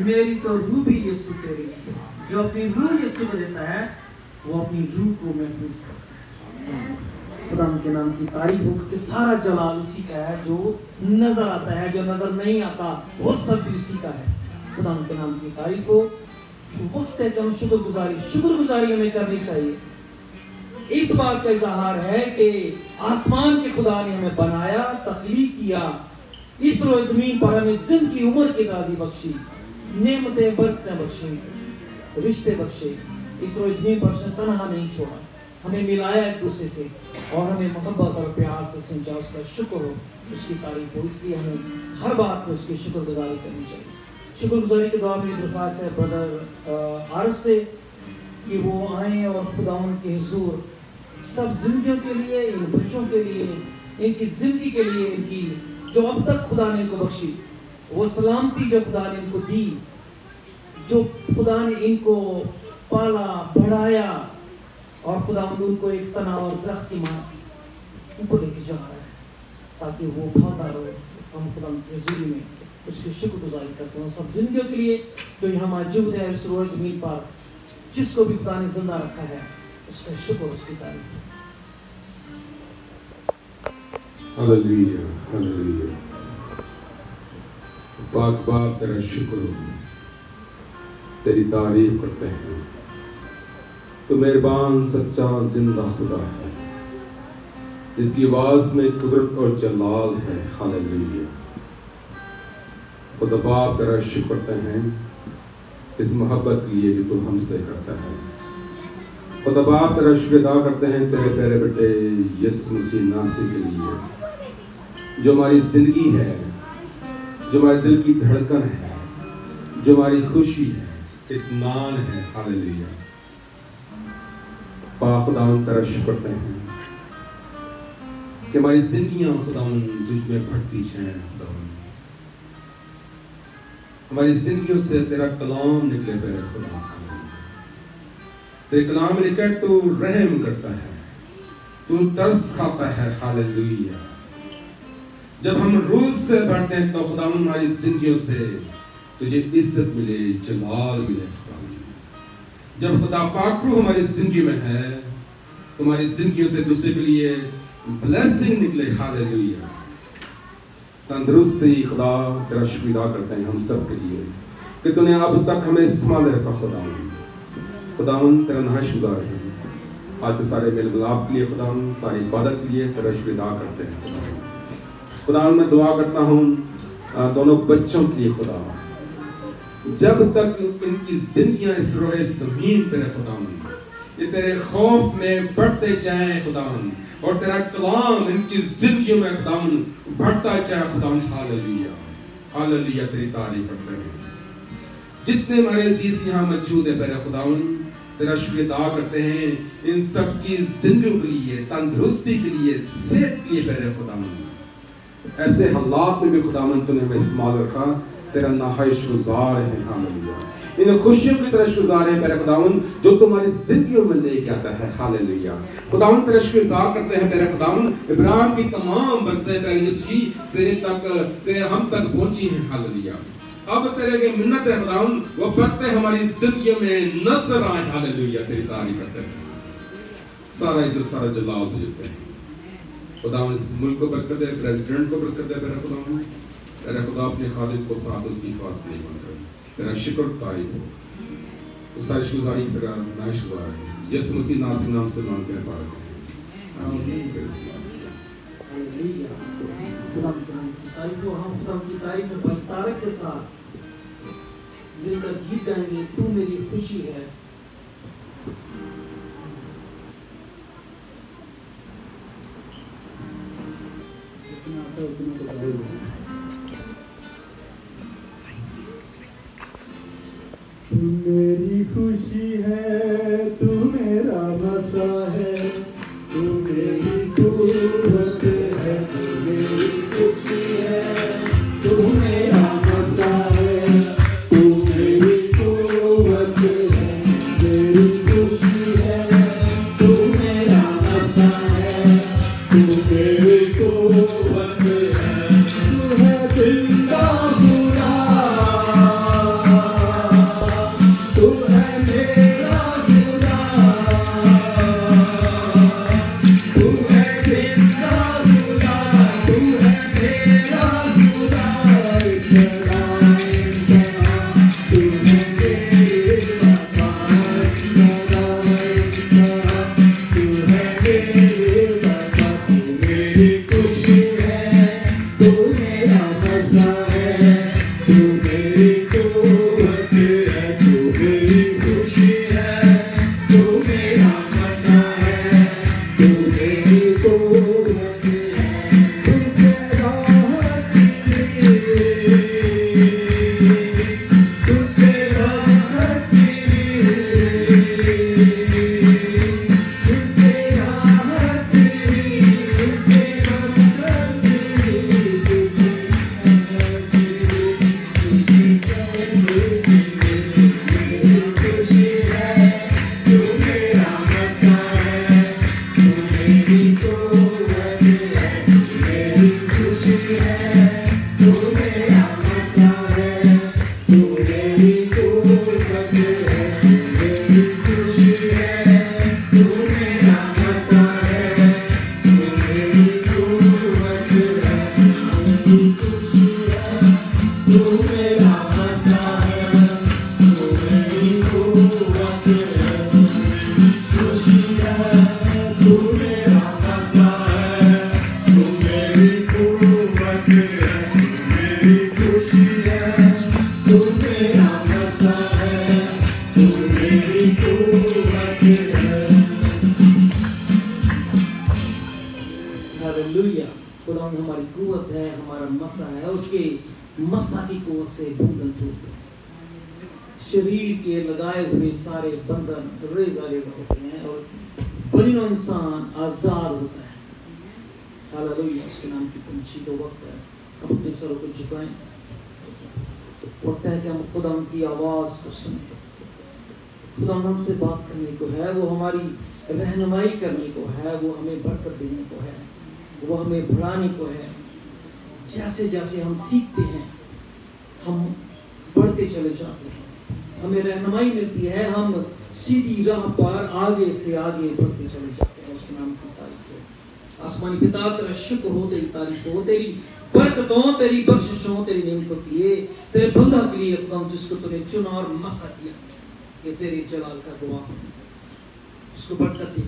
मेरी तो रूह भी यीशु तेरी, जो अपनी रूह यीशु को देता है वो अपनी रूह को महफूज करता है। खुदा के नाम की तारीफ हो कि सारा जलाल उसी का है, जो नजर आता है, जो नजर नहीं आता वो सब भी उसी का है। खुदा के नाम की तारीफ हो। वक्त है कि हम शुक्रगुजारी हमें करनी चाहिए। इस बात का इजहार है कि आसमान के खुदा ने हमें बनाया, तख्लीक किया, इस रोज जमीन पर हमें जिंदगी उम्र की ताज़ी बख्शी, नेमतें बरकतें बख्शी, रिश्ते बख्शे, इस रोज जमीन पर से तन्हा नहीं छोड़ा, हमें मिलाया एक दूसरे से और हमें मोहब्बत और प्यार से सिंचा। उसका शुक्र हो, उसकी तारीफ हो। इसलिए हमें हर बात में उसकी शुक्रगुजारी करनी चाहिए। शुक्रगुजारी के दुआ में दरख्वास्त है ब्रदर आरिफ से कि वो आए और खुदावंद के हुजूर सब जिंदगियों के लिए, इन बच्चों के लिए, इनकी जिंदगी के लिए, इनकी जो अब तक खुदा ने इनको बख्शी, वो सलामती जो खुदा ने इनको दी, जो खुदा ने इनको पाला बढ़ाया, और खुदा उनको एक तना और दरख्त की मां उनको लेके जा रहा है ताकि वो फलदार हो। हम खुदा की हज़ूरी में उसकी शुक्रगुजारी करते हैं सब जिंदगियों के लिए जो यहाँ मौजूद है इस रोज जमीन पर, जिसको भी खुदा ने जिंदा रखा है, उसका शुक्र, उसकी तारीफ। Hallelujah, hallelujah. पाक बाप तेरा शुक्र हो, तेरी तारीफ करते हैं। तो मेहरबान सच्चा जिंदा खुदा है, जिसकी आवाज में कुदरत और जलाल है। हालेलुया। खुदा बाप तेरा शुक्र करते हैं इस मोहब्बत के लिए जो तू हमसे करता है। खुदा बाप तेरा शुक्र अदा करते हैं तेरे प्यारे बेटे यीशु मसीह नासरी के लिए, जो हमारी जिंदगी है, जो हमारे दिल की धड़कन है, जो हमारी खुशी है, इत्मीनान है। हालेलुया। पाक खुदावंद तेरा शुक्र करते हैं कि हमारी जिंदगियां खुदावंद तुझ में बढ़ती जाएं। खुदावंद हमारी जिंदगियों से तेरा कलाम निकले पे खुदा। तेरे कलाम में लिखा है तू रहम करता है, तू तरस खाता है। हालेलुया। जब हम रोज से बढ़ते हैं तो खुदा हमारी जिंदगियों से तुझे इज्जत मिले, जलाल मिले। जब खुदा पाक रूह हमारी जिंदगी में है, तुम्हारी जिंदगियों से दूसरे के लिए ब्लेसिंग निकले। हालेलुया। तंदुरुस्ती खुदा तेरा शुक्र अदा करते हैं हम सब के लिए कि तूने अब तक हमें संभाले रखा। खुदा खुदावन तेरा नाशुक्र है। आज के सारे मेल मिलाप के लिए खुदावन, सारी इबादत के लिए तेरा शुक्रिया अदा करते हैं खुदावन। मैं दुआ करता हूँ दोनों बच्चों के लिए खुदावन, जब तक इनकी जिंदगियां इस रोए जमीन पर है खुदावन, ये तेरे खौफ में बढ़ते जाएं खुदावन, और तेरा कलाम इनकी जिंदगी में खुदावन बढ़ता जाए खुदावन। हालेलुया हालेलुया, तेरी तारीफ करते हैं। जितने हमारे अजीज यहाँ मौजूद है मेरे खुदावन, तेरा शुक्रिया अदा करते हैं इन सब की जिंदगी के लिए, तंदुरुस्ती के लिए, सेहत के लिए मेरे खुदावन। ऐसे हालात में भी खुदावन तूने हमें इस्तेमाल रखा, तेरा नाहाय शुक्रगुजार है। हालेलुया, इन खुशियों की तरह शुक्रगुजार है मेरे खुदावन जो तुम्हारी जिंदगियों में लेके आता है। हालेलुया खुदावन, तेरा शुक्रगुजार करते हैं तेरे खुदावन। इब्राहिम की तमाम बरकतें तेरी इसकी तेरे तक, तेरे हम तक पहुंची हैं। हालेलुया, अब तेरे के मिन्नत है खुदावन, वो बरकतें हमारी जिंदगी में नजर आए। हालेलुया, तेरी तारीफ करते हैं। सारा इज्जत सारा जलाल तुझे देते हैं खुदावन। इस मुल्क को बरकत दे, प्रेसिडेंट को बरकत दे तेरा खुदावन। तेरा खुदा अपने खादिम को साथ उसकी हिफाजत नहीं बनकर, तेरा शुक्र तारीफ हो। सारी शुक्रगुजारी तेरा नाशुक्र है। यीशु मसीह नासिर नाम से मांगते हैं पाक। आमीन। हालेलुया, खुदा की तारीफ हो। हम खुदा की तारीफ में बलतारक के साथ मिलकर गीत गाएंगे, तू मेरी खुशी है। तू मेरी खुशी है, तू मेरा बसा है, तू मेरी कुव्वत है, तू मेरी खुशी है, तू मेरा बसा है, तू मेरी कुव्वत है, मेरी खुशी है, तू मेरा बसा है, तू मेरी कुव्वत है, तू है जिंदा खुदा, तू है मेरा खुदा, तू है जिंदा खुदा, तू है मेरा खुदा, इतना इतना तू है मेरे बाबा, इतना इतना तू है मेरे बाबा, तू मेरी खुशी है, तू मेरा मज़ा है, तू मेरी कुव्वत है, तू मेरी खुशी है, तू मेरा मज़ा है, तू मेरी कुव्वत है, तुझसे राहत मिली, तुझसे राहत मिली, तुझसे राहत मिली, तुझसे राहत मिली, तुझसे राहत मिली, मेरी खुशी है, तू मेरा मज़ा है, तू मेरी कुव्वत है, मेरी खुशी है, तू मेरा मज़ा है, तू मेरी कुव्वत है, मेरी खुशी है, तू मेरा मज़ा है, तू मेरी कुव्वत है, मेरी खुशी है, तू मेरा मज़ा है, तू मेरी कुव्वत है, खुशी है, तू मेरा मज़ा है, तू मेरी कुव्वत है, मेरी खुशी है, तू मेरा मज़ा है, तू मेरी कुव्वत है। हालेलुया, खुदा हमारी कुव्वत है, हमारा मसा है, उसके मसा की कुव्वत से बंधन टूटते हैं। शरीर के लगाए हुए सारे बंधन रेजा रेजा होते हैं और बनिनो इंसान आजाद होता है। हालेलुया, उसके नाम की तमजीद। वक्त है हम अपने सरों को झुकाएं, वक्त है कि हम खुदा की आवाज को सुने। खुदा हमसे बात करने को है, वो हमारी रहनुमाई करने को है, वो हमें बरकत देने को है, वो हमें बढ़ाने को है। जैसे जैसे हम सीखते हैं हम बढ़ते चले जाते हैं, हमें रहनुमाई मिलती है, हम सीधी राह पर आगे से आगे बढ़ते चले जाते हैं। उसके नाम की तारीफ हो। आसमानी पिता तेरा शुक्र हो, तेरी तारीफ हो, तेरी बरकतों, तेरी बख्शिशों, तेरी नेमतों के लिए, तेरे बंदा के लिए खुदा जिसको तूने चुना और मसा किया। ये तेरे जलाल का दुआ उसको बरकत दे।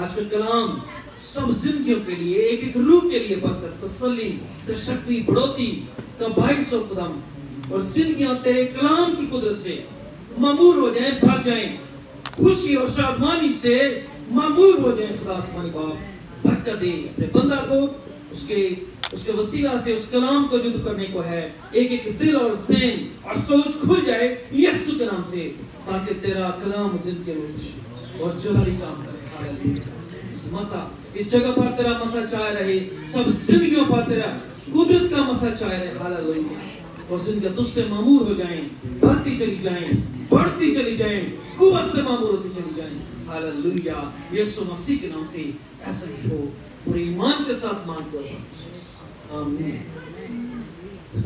आज का कलाम सब जिंदगियों के लिए, एक एक रूह के लिए बरकत, तसल्ली, तशक्की, बढ़ोती, तबाइश और खुदाम और जिंदगियां तेरे कलाम की कुदरत से मामूर हो जाएं, भर जाएं, खुशी और शादमानी से मामूर हो जाएं। खुदा आसमानी बाप बरकत दे अपने बंदा को, उसके वसीला से उस कलाम को जुद करने को है। एक एक दिल और ज़हन और सोच खुल जाए यीशु के नाम से, ताकि तेरा कलाम जिंदगी में और जलाली काम करे। हालेलुया। इस मसा, इस जगह पर तेरा मसा छाया रहे, सब जिंदगियों पर तेरा कुदरत का मसा छाया रहे। हालेलुया। और जिंदगी तुझसे मामूर हो जाएं, बढ़ती चली जाएं, बढ़ती चली जाएं, कुव्वत से मामूर होती चली जाएं। हालेलुया। यीशु मसीह के नाम से ऐसा ही हो, पूरे ईमान के साथ मांगते हो। आमीन।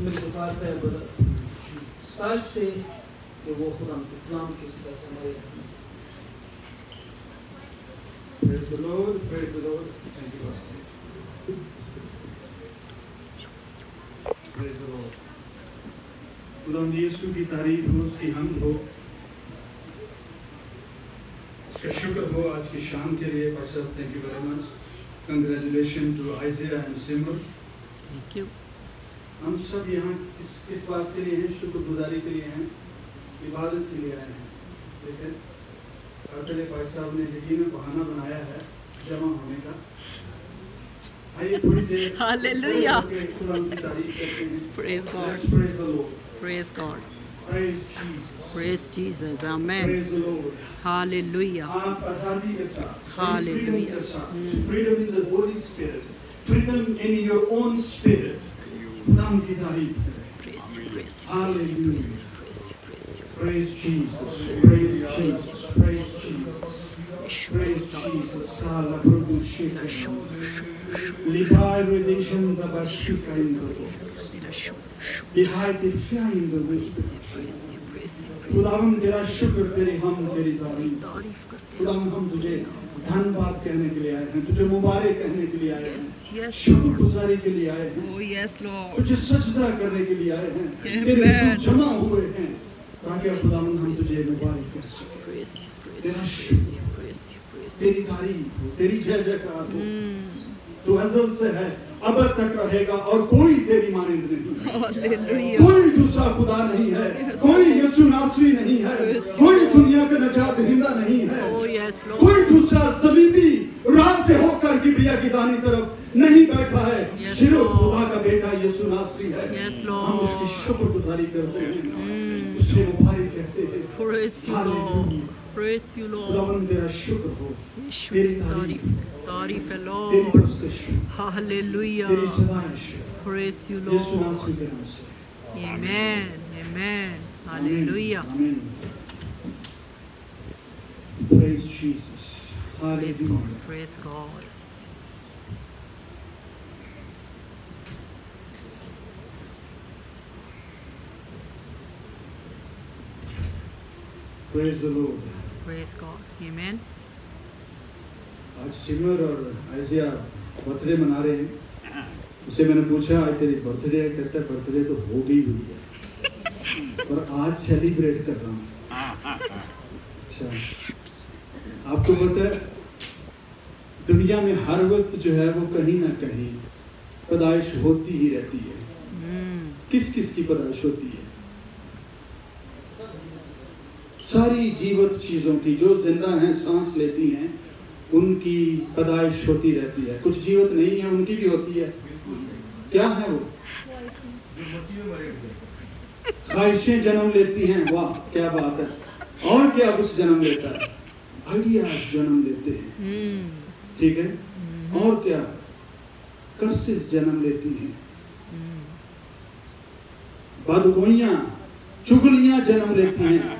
मेरे पास है स्टार्ट से कि वो खुदा के कलाम की उसका समय। Praise the Lord, praise the Lord. Thank you, Pastor. Praise the Lord. खुदावंद यीशु की तारीफ हो, उसकी हम्द हो, उसका शुक्र हो आज की शाम के लिए। Pastor, thank you very much. Congratulation to आइजिया एंड सिमर। Thank you. हम सब यहाँ किस बात के लिए हैं? शुक्रगुजारी के लिए हैं, इबादत के लिए आए हैं। ठीक है, अतले भाई साहब ने यकीन बहाना बनाया है जमा होने का। आइए थोड़ी देर हालेलुया। खुदा की तारीफ करते हैं। Praise God. Let's praise the Lord. Praise God. Praise Jesus. Praise Jesus. Amen. Praise the Lord. Hallelujah. आप आजादी के साथ, Hallelujah. freedom के साथ, freedom in the Holy Spirit, freedom in your own spirit, खुदा की तारीफ करें। Praise you, praise you, praise you, Hallelujah. praise you, praise you, praise you. Praise Jesus, praise Jesus, praise Jesus, praise Jesus. Sala Prabhu Shikha. Libai redemption da bashika indo. Bihai te fiando Praise dos. you, praise you, praise you, praise खुदावंद you. तेरा शुक्र, तेरी हम तेरी तारीफ। तारीफ करते हैं। खुदावंद हम तुझे धन्यवाद कहने के लिए आए हैं, तुझे मुबारक कहने के लिए आए हैं, Yes, yes, शुक्रगुजारी के लिए आए हैं, Oh yes, Lord. तुझे सजदा करने के लिए आए हैं। Amen. तेरे रूह जमा हुए हैं ताकि खुदावंद हम तुझे मुबारक कर सकें। Praise you, praise तेरा you, शुक्र, praise you, praise you, praise you. तेरी तारीफ हो, तेरी जय जयकार हो। तू अज़ल से है, अब तक रहेगा और कोई तेरी मानिंद नहीं। Hallelujah. कोई दूसरा खुदा नहीं है, कोई यीशु नासरी नहीं है, कोई दुनिया का नजात दहिंदा नहीं है, Oh yes, कोई Lord. दूसरा सलीबी राह से होकर किबरिया की दानी तरफ नहीं बैठा है। Yes, सिर्फ Lord. खुदा का बेटा यीशु नासरी है। Yes, हम उसकी Lord. शुक्रगुजारी करते हैं, उससे मुबारक कहते हैं। Praise you, Lord. Praise you, Lord. खुदावंद तेरा शुक्र हो, यीशु तेरी की तारीफ है, तारीफ है तेरी Lord. परस्तिश हो, Hallelujah. तेरी सदाइश हो। Praise you, Yeshu Lord. नासरी के नाम से। Amen. Amen. Hallelujah. Amen. Praise Jesus. Praise Hallelujah. God. Praise God. Praise the Lord. Praise God. Amen. आज सिमर और आइजिया बर्थडे मना रहे हैं। उसे मैंने पूछा आज तेरी बर्थडे है, कहता है बर्थडे तो हो गई हुई है और आज सेलिब्रेट कर रहा हूँ। अच्छा, आपको पता है दुनिया में हर वक्त जो है वो कहीं ना कहीं पैदाइश होती ही रहती है। किस किस की पैदाइश होती है? सारी जीवित चीजों की, जो जिंदा हैं, सांस लेती हैं, उनकी पैदाइश होती रहती है। कुछ जीवित नहीं है, उनकी भी होती है। क्या है वो? ख्वाहिशें जन्म लेती हैं। वाह क्या बात है। और क्या कुछ जन्म लेता है? आइडियाज जन्म लेते हैं। ठीक है, और क्या? कर्सेस जन्म लेती हैं, बदगोइयां, चुगलियां जन्म लेती हैं।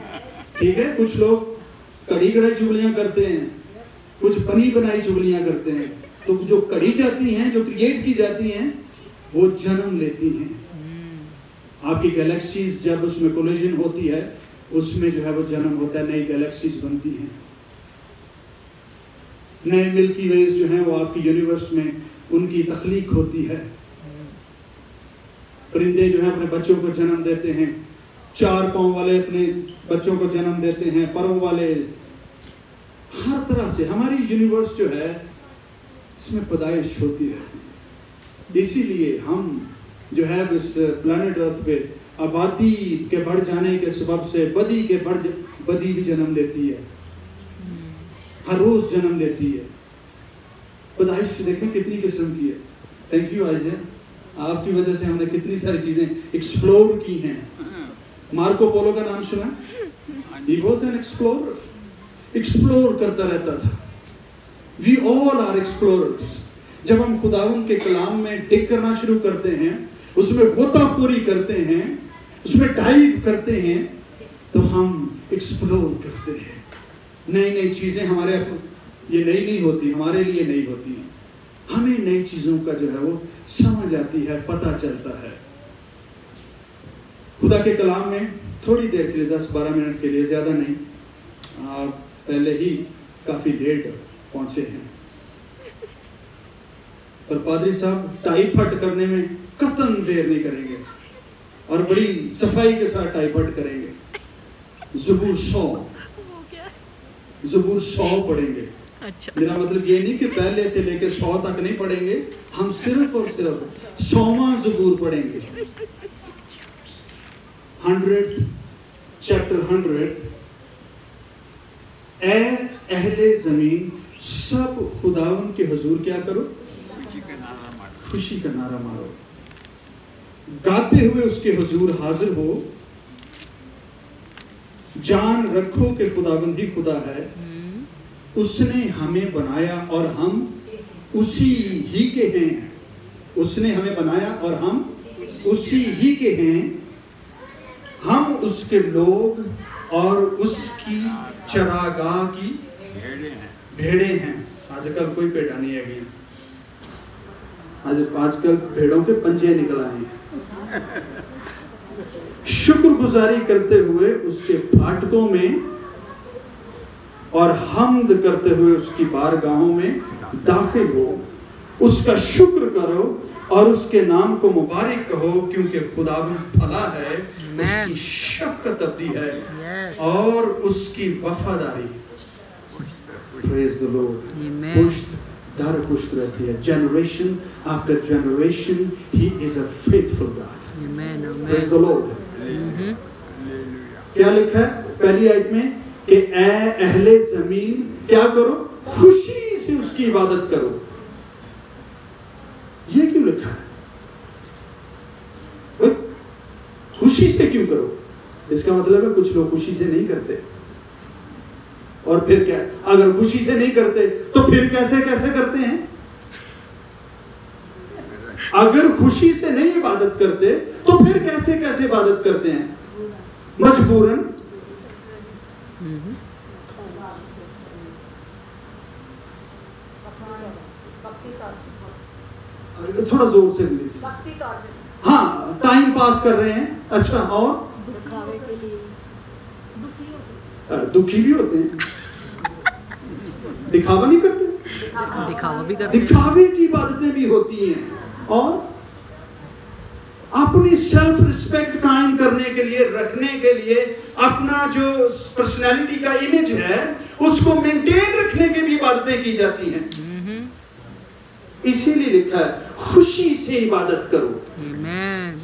ठीक है, कुछ लोग कड़ी कड़ाई चुगलियां करते हैं, कुछ बनी बनाई चुगलियां करते हैं। तो जो कड़ी जाती हैं, जो क्रिएट की जाती हैं, वो जन्म लेती हैं। आपकी गैलेक्सीज जब उसमें कोलिजन होती है, उसमें जो है वो जन्म होता है, नई गैलेक्सीज बनती हैं, नए मिल्की वेज जो हैं वो आपकी यूनिवर्स में उनकी तख्लीक होती है। परिंदे जो हैं अपने बच्चों को जन्म देते हैं, 4 पांव वाले अपने बच्चों को जन्म देते हैं, पैरों वाले, हर तरह से हमारी यूनिवर्स जो है इसमें पैदाइश होती रहती है। इसीलिए हम जो है इस प्लैनेट अर्थ पे आबादी के बढ़ जाने के सबब से बदी भी जन्म लेती है, हर रोज जन्म लेती है। पैदाइश देखें कितनी किस्म की है। थैंक यू आइजे, आपकी वजह से हमने कितनी सारी चीजें एक्सप्लोर की हैं। मार्को पोलो का नाम सुना? He was an explorer, explore करता रहता था। We all are explorers। जब हम खुदावंद के कलाम में डिग करना शुरू करते हैं, उसमें गोताखोरी करते हैं, उसमें डाइव करते हैं, तो हम एक्सप्लोर करते हैं। नई नई चीजें हमारे ये नई नहीं होती, हमारे लिए नहीं होती, हमें नई चीजों का जो है वो समझ आती है, पता चलता है। खुदा के कलाम में थोड़ी देर के लिए 10-12 मिनट के लिए, ज्यादा नहीं, आप पहले ही काफी लेट पहुंचे हैं, पर पादरी साहब टाइफट करने में कतन देर नहीं करेंगे और बड़ी सफाई के साथ टाइफट करेंगे। ज़बूर 100 पढ़ेंगे। अच्छा, मेरा मतलब ये नहीं कि पहले से लेकर 100 तक नहीं पढ़ेंगे, हम सिर्फ और सिर्फ 100वां ज़बूर पढ़ेंगे। 100th chapter 100। ऐ अहले जमीन सब खुदावन के हुजूर क्या करो? खुशी का नारा मारो। गाते हुए उसके हुजूर हाजिर हो। जान रखो कि खुदावंद ही खुदा है, उसने हमें बनाया और हम उसी ही के हैं। उसने हमें बनाया और हम उसी ही के हैं। हम उसके लोग और उसकी चरागाह की भेड़े हैं। आजकल कोई भेड़ा नहीं है, आजकल भेड़ों के पंजे निकल आए हैं। शुक्रगुजारी करते हुए उसके फाटकों में और हम्द करते हुए उसकी बारगाहों में दाखिल हो। उसका शुक्र करो और उसके नाम को मुबारक कहो, क्योंकि खुदावंद भला है, उसकी शफ़क़त अबदी है और उसकी वफादारी प्रेज़ द लॉर्ड पुश्त दर पुश्त रहती है। Generation after generation he is a faithful God. Praise the Lord. क्या लिखा है पहली आयत में कि ऐ अहले जमीन क्या करो? खुशी से उसकी इबादत करो। ये क्यों लिखा है? खुशी से क्यों करो? इसका मतलब है कुछ लोग खुशी से नहीं करते। और फिर क्या? अगर खुशी से नहीं करते तो फिर कैसे कैसे करते हैं? अगर खुशी से नहीं इबादत करते तो फिर कैसे कैसे इबादत करते हैं? मजबूरन। थोड़ा जोर से प्लीज। हाँ, टाइम पास कर रहे हैं। अच्छा, और दुखी भी होते हैं, दिखावा नहीं करते, दिखावा भी करते हैं। दिखावे की इबादतें भी होती हैं। और अपनी सेल्फ रिस्पेक्ट कायम करने के लिए, रखने के लिए, अपना जो पर्सनैलिटी का इमेज है उसको मेंटेन रखने के भी इबादतें की जाती हैं। इसीलिए लिखा है खुशी से इबादत करो। आमीन।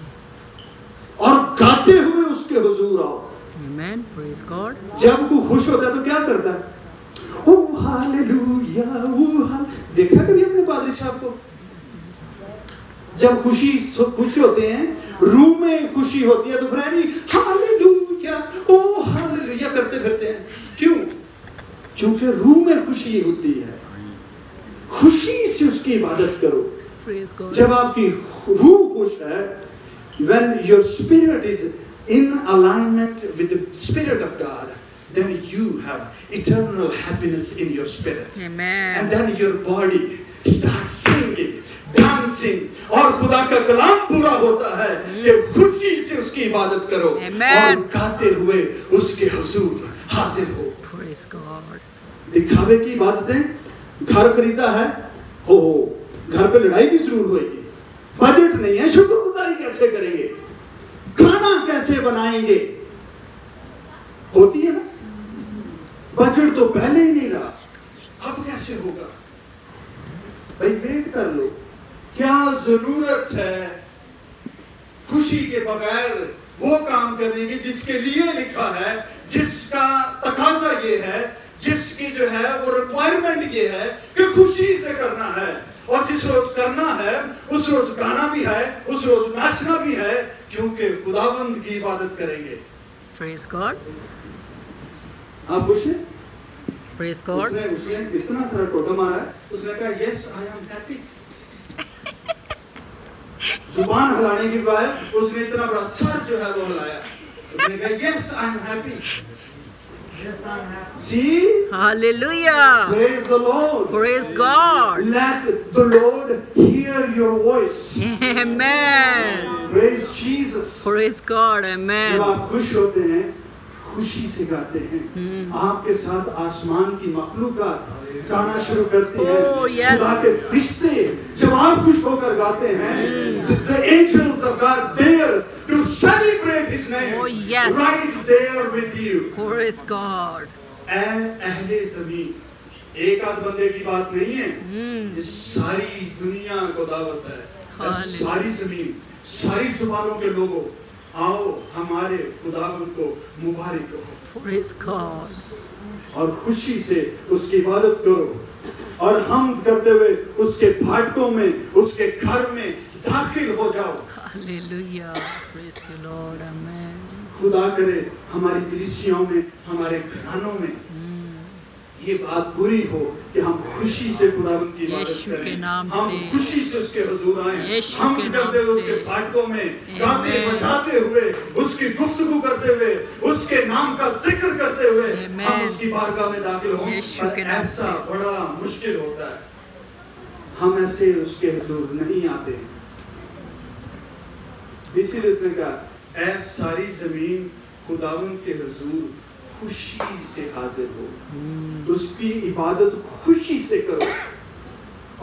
और गाते हुए उसके हुजूर आओ। आमीन। Praise God. जब वो खुश होता है तो क्या करता है? ओ हालेलुया, देखा कभी अपने पादरी साहब को? जब खुश होते हैं, रूम में खुशी होती है तो फिर हालेलुया, ओ हालेलुया करते फिरते हैं। क्यों? क्योंकि रूम में खुशी होती है। खुशी से उसकी इबादत करो। जब आपकी रूह खुश है, when your spirit is in alignment with the spirit of God, then you have eternal happiness in your spirit. Amen. And then your body starts singing, dancing, और खुदा का कलाम पूरा होता है कि खुशी से उसकी इबादत करो। Amen. और गाते हुए उसके हुजूर हाजिर हो। Praise God. दिखावे की इबादतें। घर खरीदा है, हो घर पे लड़ाई भी जरूर होगी। बजट नहीं है, शुक्रगुजारी कैसे करेंगे? खाना कैसे बनाएंगे? होती है ना। बजट तो पहले ही नहीं रहा, अब कैसे होगा? भाई वेट कर लो। क्या जरूरत है खुशी के बगैर वो काम करने की जिसके लिए लिखा है, जिसका तकाजा ये है, जिसकी जो है वो रिक्वायरमेंट ये है कि खुशी से करना है। और जिस रोज करना है उस रोज गाना भी है, उस रोज नाचना भी है, क्योंकि खुदावंद की इबादत करेंगे। Praise God. आप खुश हैं? Praise God. उसने इतना सारा टोटो मारा है, उसने कहा यस आई एम हैप्पी। जुबान हिलाने के बाद उसने इतना बड़ा सर जो है वो हिलाया, उसने कहा yes I am happy. See? Hallelujah. Praise the Lord. Praise God. Let the Lord hear your voice. Amen. Praise Jesus. Praise God. जब Amen. आप खुश होते हैं, खुशी से गाते हैं। आपके साथ आसमान की मखलूकात गाना शुरू करती है। Oh, yes. खुदा के फरिश्ते जब आप खुश होकर गाते हैं, the angels of God there to celebrate His name. Oh, yes. Right there with you. Praise God. अहले ज़मीन, एक आध बंदे की बात नहीं है, ये सारी दुनिया को दावत है। हालेलुया। सारी जमीन, सारी जुबानों के लोगों, आओ हमारे खुदावंद को मुबारक करो Praise God. और खुशी से उसकी इबादत करो और हमद करते हुए उसके फाटकों में, उसके घर में दाखिल हो जाओ। Hallelujah. Praise you, Lord. Amen. खुदा करे हमारी कलीसियाओं में, हमारे घरानों में ये बात पूरी हो कि हम खुशी से खुदावंद की इबादत यीशु के करें, नाम हम से। खुशी से उसके हुजूर आएं, यीशु हम के करते नाम हुए उसके से। फाटकों में गाते Amen. बजाते हुए, उसकी गुफ्तगू करते हुए, उसके नाम का जिक्र करते हुए हम Amen. उसकी बारगाह में दाखिल हों। यीशु के पर नाम ऐसा से। बड़ा मुश्किल होता है, हम ऐसे उसके हुजूर नहीं आते। इसीलिए उसने कहा ऐ सारी जमीन खुदावंद के हुजूर खुशी से हाजिर हो, उसकी इबादत खुशी से करो।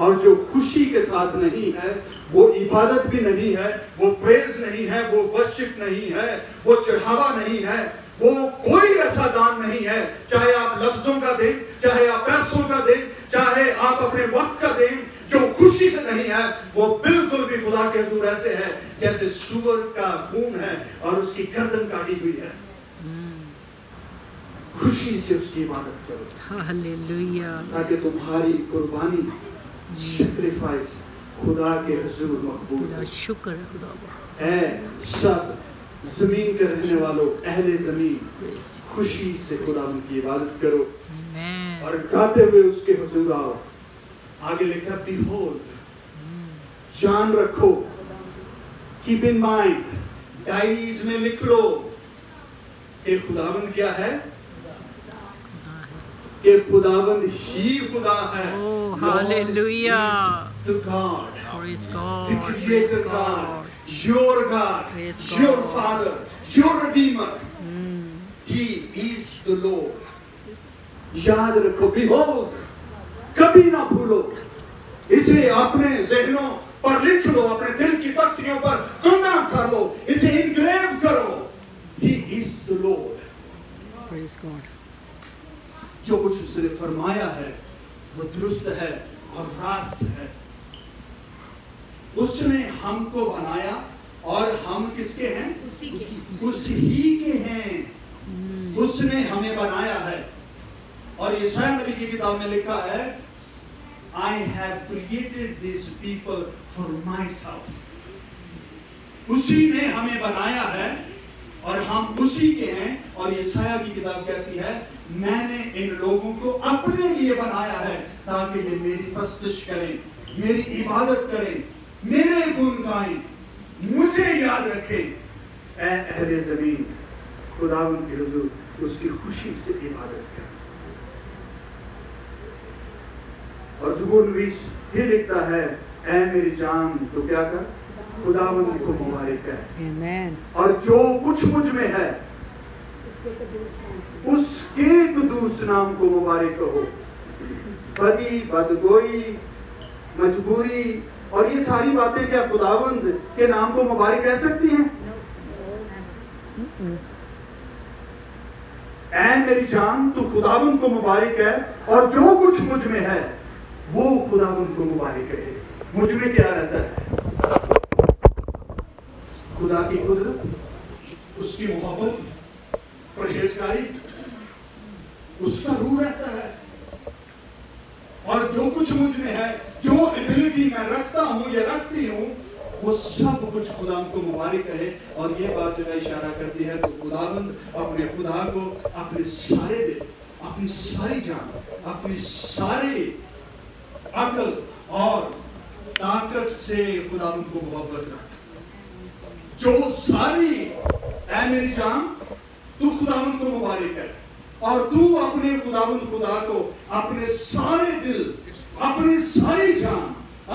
और जो खुशी के साथ नहीं है वो इबादत भी नहीं है, वो प्रेज नहीं है, वो वर्शिप नहीं है, वो चढ़ावा नहीं है, वो कोई ऐसा दान नहीं है, चाहे आप लफ्जों का दें, चाहे आप पैसों का दें, चाहे आप अपने वक्त का दें, जो खुशी से नहीं है वो बिल्कुल भी खुदा के हुजूर ऐसे है जैसे सूअर का खून है और उसकी गर्दन काटी हुई है। खुशी से उसकी इबादत करो Hallelujah. ताकि तुम्हारी कुर्बानी सैक्रिफाइस खुदा के हुजूर मकबूल तेरा हो। शुक्र है खुदा का। ऐ सब जमीन के रहने वालों, अहले जमीन, Praise you. खुशी से खुदा की इबादत करो Amen. और गाते हुए उसके हुजूर आओ। आगे लिखा behold, जान रखो, कीप इन माइंड, डायरीज में लिख लो कि खुदावंद क्या है, कि खुदावंद ही खुदा है। Oh, Lord hallelujah. is the God, Praise the God. Praise creator God. God, your God, Praise your God. Father, your Redeemer. He is the Lord. याद रखो, behold, कभी ना भूलो, इसे अपने जहनों पर लिख लो, अपने दिल की तख्तियों पर कंधा कर लो, इसे इनग्रेव करो। He is the Lord. Praise God. जो कुछ उसने फरमाया है वो दुरुस्त है और रास्त है। उसने हमको बनाया और हम किसके हैं? उसी के हैं। उसने हमें बनाया है और यशायाह नबी की किताब में लिखा है I have created these people for myself. उसी ने हमें बनाया है और हम उसी के हैं। और यशायाह की किताब कहती है मैंने इन लोगों को अपने लिए बनाया है ताकि ये मेरी प्रस्तुत करें, मेरी इबादत करें, मेरे गुण गाएं, मुझे याद रखें। ऐ अहले ज़मीन, खुदावंद के हुजूर उसकी खुशी से इबादत करें। और ज़बूर नवीस ये लिखता है ऐ मेरी जान तो क्या कर, खुदावंद को मुबारक है। Amen. और जो कुछ मुझ में है उसके कुदूस नाम को मुबारक कहो। बदी, बदगोई, मजबूरी और ये सारी बातें क्या खुदावंद के नाम को मुबारक कह सकती हैं? मेरी जान तू खुदावंद को मुबारक है और जो कुछ मुझ में है वो खुदावंद को मुबारक है। मुझ में क्या रहता है? खुदा की कुदरत, उसकी मोहब्बत, परहेजगारी, उसका रूह रहता है। और जो कुछ मुझ में है, जो एबिलिटी मैं रखता हूं या रखती हूं, वो सब कुछ खुदावंद को मुबारक है। और ये बात जो है इशारा करती है तो खुदावंद अपने खुदा को अपने सारे दिल, अपनी सारी जान, अपनी सारी अकल और ताकत से खुदावंद को मोहब्बत रख। जो सारी ऐ मेरी जान तू खुदावंद को मुबारक है और तू अपने खुदावंद खुदा को अपने सारे दिल, अपनी सारी जान,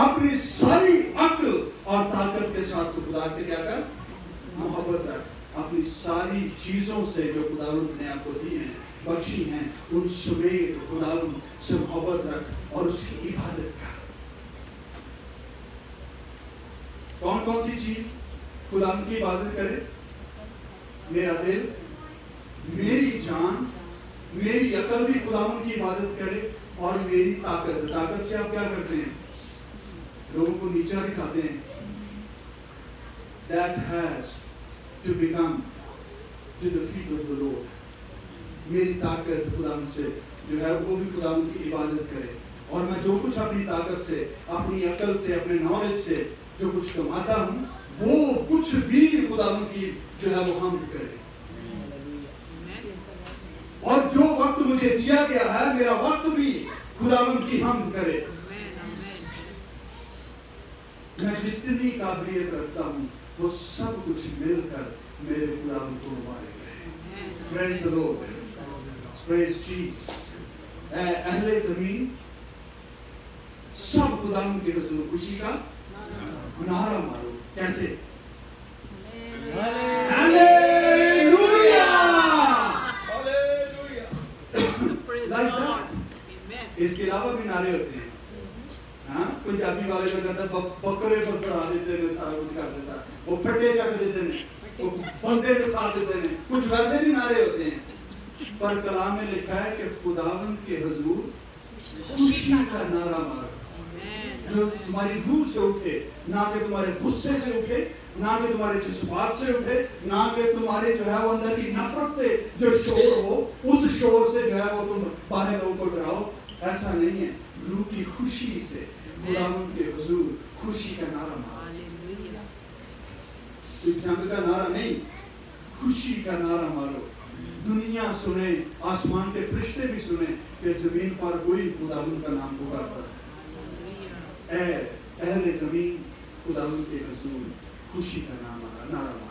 अपनी सारी अक्ल और ताकत के साथ तो खुदा से क्या कर? मोहब्बत रख। अपनी सारी चीजों से जो खुदावंद ने आपको दी हैं, बख्शी हैं, उन समेत खुदावंद से मोहब्बत रख और उसकी इबादत कर। कौन कौन सी चीज खुदावंद की इबादत करे? मेरा दिल, मेरी जान, मेरी अकल भी खुदावंद की इबादत करे और मेरी ताकत। ताकत से आप क्या करते हैं? लोगों को नीचा दिखाते हैं। That has to become to the feet of the Lord. मेरी ताकत खुदावंद से जो है वो भी खुदावंद की इबादत करे। और मैं जो कुछ अपनी ताकत से, अपनी अकल से, अपने नॉलेज से जो कुछ कमाता हूँ, वो कुछ भी खुदावंद की जो है वो हमद करे। और जो वक्त मुझे दिया गया है, मेरा वक्त भी खुदावंद की हमद करे। मैं जितनी काबिलियत रखता हूँ वो सब कुछ मिलकर मेरे खुदावंद को मुबारक है। Praise the Lord. Praise Jesus. अहले ज़मीन सब खुदावंद के हुजूर खुशी का नारा मारो। कैसे? हालेलुया! Like that. इसके अलावा भी नारे होते हैं। हाँ, पंजाबी वाले का कहता है बकरे पर बढ़ा देते हैं, सारा कुछ कर देता है, वो फटे चक देते हैं, वो बंदे के साथ देते हैं, कुछ वैसे भी नारे होते हैं। पर कलाम में लिखा है कि खुदावंद के हुजूर खुशी का नारा मारो, जो तुम्हारी रूह से उठे, ना कि तुम्हारे गुस्से से उठे, ना कि तुम्हारे जज्बात से उठे, ना कि तुम्हारे जो है वो अंदर की नफरत से जो शोर हो, उस शोर से जो है वो तुम बाहर लोगों को डराओ। ऐसा नहीं है। रूह की खुशी से खुदावंद के हुजूर खुशी का नारा मारो। जंग का नारा नहीं, खुशी का नारा मारो। दुनिया सुने, आसमान के फरिश्ते भी सुने कि जमीन पर कोई खुदावंद का नाम पुकारता है। अहले जमीन खुदावंद के हुजूर खुशी का नारा मारो।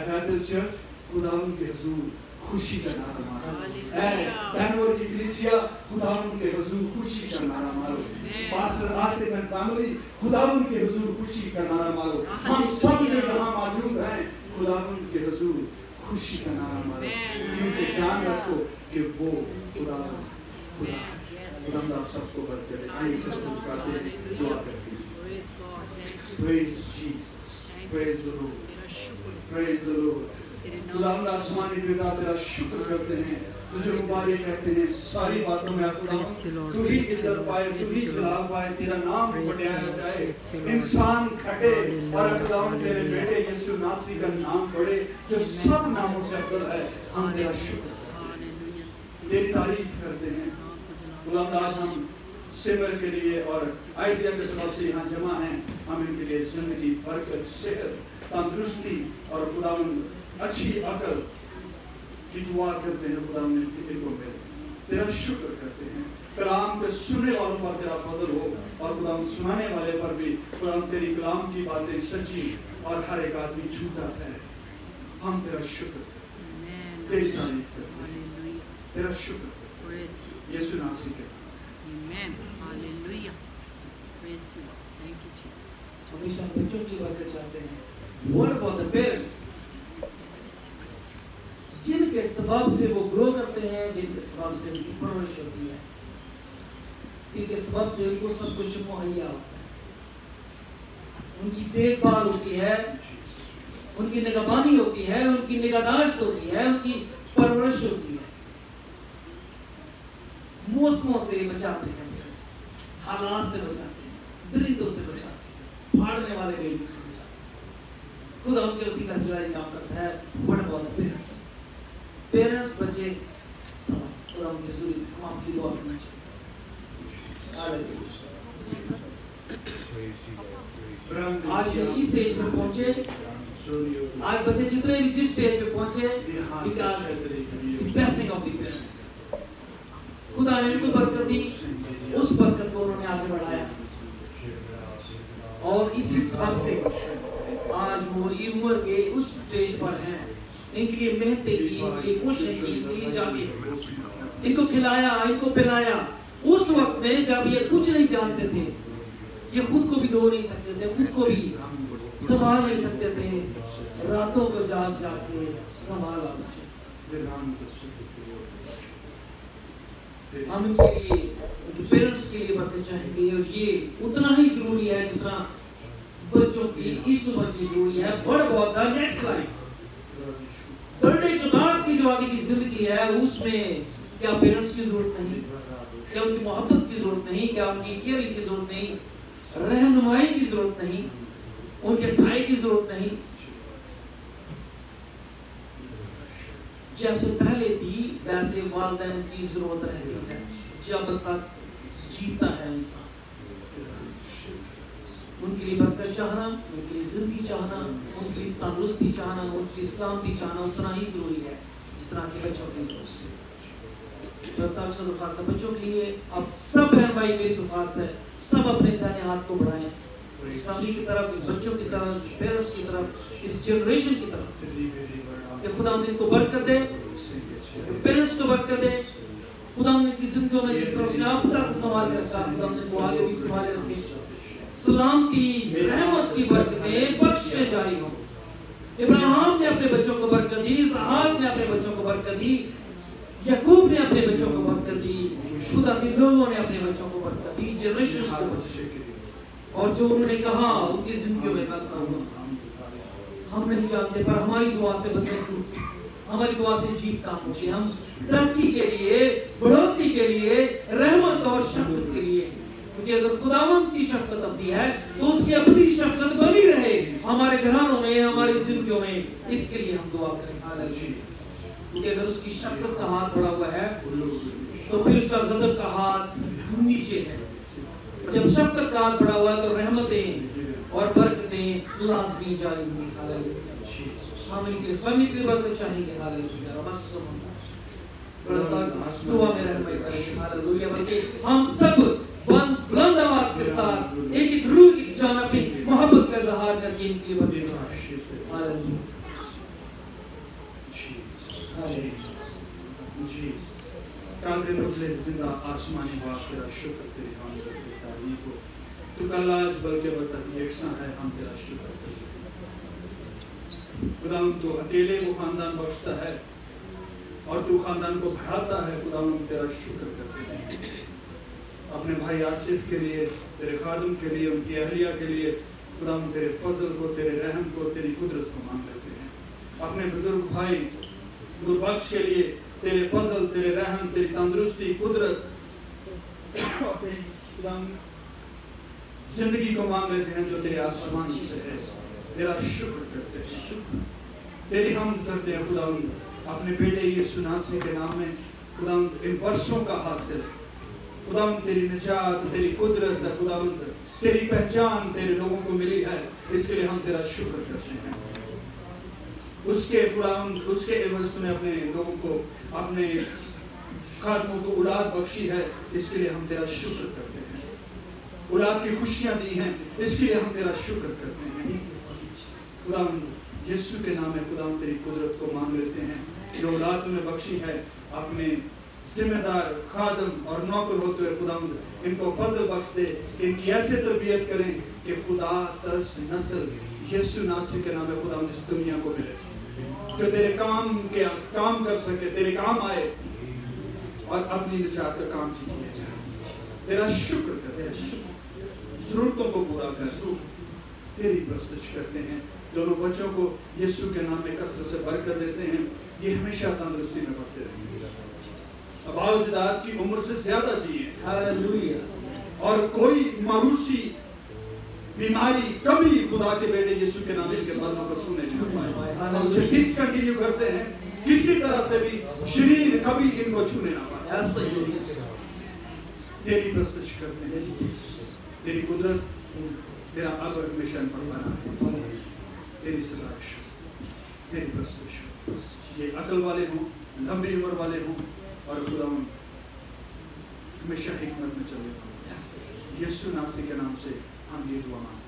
बैतल चर्च खुदावंद के हुजूर खुशी का नारा मारो। धनवर की कलीसिया खुदावंद के हुजूर खुशी का नारा मारो। पास्टर आसिफ एंड फैमिली खुदावंद के हुजूर खुशी का नारा मारो। हम सब जो यहाँ मौजूद हैं खुदावंद के हुजूर खुशी का नारा मारो, क्योंकि जान रखो कि वो खुदावंद खुदा है। खुदावंद आप सबको बरकत दे। आइए सब कुछ गाते हैं, दुआ करते हैं। Praise Jesus, praise the Lord, praise the Lord। खुदावंद आसमानी पिता तेरा शुक्र करते हैं, तुझे मुबारक कहते हैं। सारी बातों में खुदावंद तू ही इज्जत पाए, तू ही जलाल पाए, तेरा नाम बढ़ाया जाए। इंसान घटे और खुदावंद तेरे बेटे यीशु नासरी का नाम बढ़े, जो सब नामों से अफजल है। हम तेरा शुक्र करते हैं, तेरी तारीफ करते हैं। खुदावंद आज हम सिमर के लिए और आइजिया के सबब से यहाँ जमा हैं, हम इनके लिए जिंदगी, बरकत, सेहत, तंदुरुस्ती और खुदावंद अच्छी अकल की दुआ करते हैं। खुदावंद इनको मिले, तेरा शुक्र करते हैं। कलाम के सुनने वालों पर तेरा फजल हो और खुदावंद सुनाने वाले पर भी खुदावंद तेरी कलाम की बातें सच्ची और हर एक आदमी झूठा है। हम तेरा शुक्र करते हैं, तेरी तारीफ करते हैं, तेरा शुक्र करते हैं। यीशु नासरी के Amen. Hallelujah. Praise you. Thank you, Jesus. हमेशा बच्चों की बरकत चाहते हैं। What about the parents? जिनके सबब से वो ग्रो करते हैं, जिनके सबब से उनकी परवरिश होती है, जिनके सबब से उनको सब कुछ मुहैया होता है, उनकी देखभाल होती है, उनकी निगहबानी होती है, उनकी निगहदाश्त होती है, उनकी परवरिश होती है। मौसमों से बचाते हैं, हालात से बचाते हैं, दरिद्रों से बचाते हैं, फाड़ने वाले बेबी से बचाते हैं। खुद हमके उसी का जुलाई काम करता है। बड़े बहुत पेरेंट्स बचे सब खुद हमके जरूरी हम आपकी दुआ करना चाहिए। आज इस स्टेज पर पहुंचे, आज बच्चे जितने भी जिस स्टेज पे पहुंचे, because blessing of the parents, खुदा ने इनको बरकत दी, उस बरकत को उन्होंने आगे बढ़ाया और इसी सबब से आज वो उम्र के उस स्टेज पर हैं। इनके लिए मेहनतें की, इनके लिए कोशिश की, इनके लिए जाके इनको खिलाया, इनको पिलाया उस वक्त में जब ये कुछ नहीं जानते थे, ये खुद को भी धो नहीं सकते थे, खुद को भी संभाल नहीं सकते थे, रातों को जाग जाग के संभाला बच्चे। हम इनके लिए, पेरेंट्स के लिए बरकत चाहेंगे और ये उतना ही जरूरी है जितना बच्चों की इस उम्र की जरूरी है। What about the next life, मरने के बाद की जो आगे की जिंदगी है, उसमें क्या पेरेंट्स की जरूरत नहीं, क्या उनकी मोहब्बत की जरूरत नहीं, क्या उनकी केयरिंग की जरूरत नहीं, रहनुमाई की जरूरत नहीं, उनके साए की जरूरत नहीं। जैसे पहले थी वैसे वालिदैन की जरूरत रहती है जब तक जीता है इंसान। उनके लिए बरकत चाहना, उनके लिए जिंदगी चाहना, उनके लिए तंदुरुस्ती चाहना, उनकी सलामती चाहना उतना ही जरूरी है जितना कि बच्चों की जरूरत है। बच्चों के लिए अब सब बहन भाई मेरी दुआस है, सब अपने दाहिने हाथ को बढ़ाएं इस फैमिली की तरफ, बच्चों की तरफ, पेरेंट्स की तरफ, इस जनरेशन की तरफ। कि खुदा इनको बरकत दे, पेरेंट्स को बरकत दे, खुदा उनकी जिंदगियों में जिस तरह से अब तक संभाल कर रखा, खुदा उनको आगे भी संभाले रखे। सलामती, रहमत की बरकतें बख्शे जारी हो। इब्राहिम ने अपने बच्चों को बरकत दी, इसहाक ने अपने बच्चों को बरकत दी, याकूब ने अपने बच्चों को बरकत दी, खुदा के लोगों ने अपने बच्चों को बरकत दी, जनरेशन को बरकत। और जो उन्होंने कहा उनकी जिंदगियों में वैसा हुआ। हम नहीं जानते पर हमारी दुआ से बरकत, हमारी दुआ से जीत काम होती है। हम तरक्की के लिए, बढ़ोतरी के लिए, रहमत और शफ़क़त के लिए, क्योंकि अगर खुदावंद की शफ़क़त अपनी है तो उसकी अपनी शफ़क़त बनी रहे हमारे घरानों में, हमारी जिंदगियों में, इसके लिए हम दुआ करें। हालेलुया। क्योंकि अगर उसकी शफ़क़त का हाथ बढ़ा हुआ है तो फिर उसका गज़ब का हाथ नीचे है। जब शफ़क़त का हाथ बढ़ा हुआ है तो रहमतें और बरकतें लाज़मी जारी होंगी। हालेलुया। हम इनके फैमिली की बरकत चाहेंगे। हालेलुया। बस दुआ में रहनुमाई करेंगे। हालेलुया। बल्कि हम सब बुलंद आवाज के साथ एक एक रूह की जान अपनी मोहब्बत का इज़हार करके इनकी बरकत चाहेंगे। हालेलुया। कादिर मुझे जिंदा आसमानी बाप तेरा शुक्र, तेरी हम तेरी तारीफ हो। तू कल आज बल्कि बतक यकसा है, हम तेरा शुक्र करते हैं। खुदावंद तू अकेले वो खानदान बख्शता है और तू खानदान को बढ़ाता है। खुदावंद तेरा शुक्र करते हैं। अपने भाई आसिफ के लिए, तेरे खादम के लिए, उनकी अहलिया के लिए खुदावंद तेरे फजल को, तेरे रहम को, तेरी कुदरत को मांग लेते हैं। अपने बुजुर्ग भाई गुरबख्श के लिए तेरे फजल, तेरे रहम, तेरी तंदुरुस्ती, कुदरत, जिंदगी को मांग लेते हैं जो तेरे आसमान से है। तेरा शुक्र करते हैं, तेरी हमद करते हैं खुदावंद। अपने बेटे यीशु नासरी के नाम में खुदावंद इन वर्षों का हासिल, खुदावंद तेरी निजात, तेरी कुदरत, खुदावंद तेरी पहचान तेरे लोगों को मिली है, इसके लिए हम तेरा शुक्र करते हैं। उसके खुदावंद, उसके एवज तूने अपने लोगों को, अपने खादमों को औलाद बख्शी है, इसके लिए हम तेरा शुक्र करते हैं। औलाद की खुशियां दी हैं, इसके लिए हम तेरा शुक्र करते हैं। खुदावंद यीशु के नाम में खुदावंद तेरी कुदरत को मांग लेते हैं। जो औलाद तूने बख्शी है, अपने जिम्मेदार खादम और नौकर होते हुए खुदावंद इनको फजल बख्श दे, इनकी ऐसे तरबियत करें कि खुदा तस नस्ल यीशु नासरी के नाम में खुदावंद इस दुनिया को मिले, जो तेरे काम कर सके, तेरे काम आए और अपनी निजात का काम किया जाए। तेरा शुक्र कर, तेरा शुक्र, जरूरतों को पूरा कर, तेरी प्रस्तुत करते हैं। दोनों बच्चों को यीशु के नाम में कसरत से बरकत देते हैं, ये हमेशा तंदुरुस्ती में बसे रहेंगे। बावजूद की उम्र से ज्यादा जिए Hallelujah. और कोई मारूसी बीमारी कभी खुदा के बेटे यीशु के नाम के बंदों को छूने नहीं पाए। हम उसे डिसकंटिन्यू करते हैं, किसी तरह से भी शरीर कभी इनको छूने ना पाए। ऐसा ही है। तेरी प्रस्तुति करते हैं, तेरी कुदरत, तेरा अब मिशन पर बना है, तेरी सिफारिश, तेरी प्रस्तुति। ये अकल वाले हों, लंबी उम्र वाले हों और खुदा हमेशा हिकमत में चले। यीशु नासरी के नाम से हम ये दुआ मांगते हैं।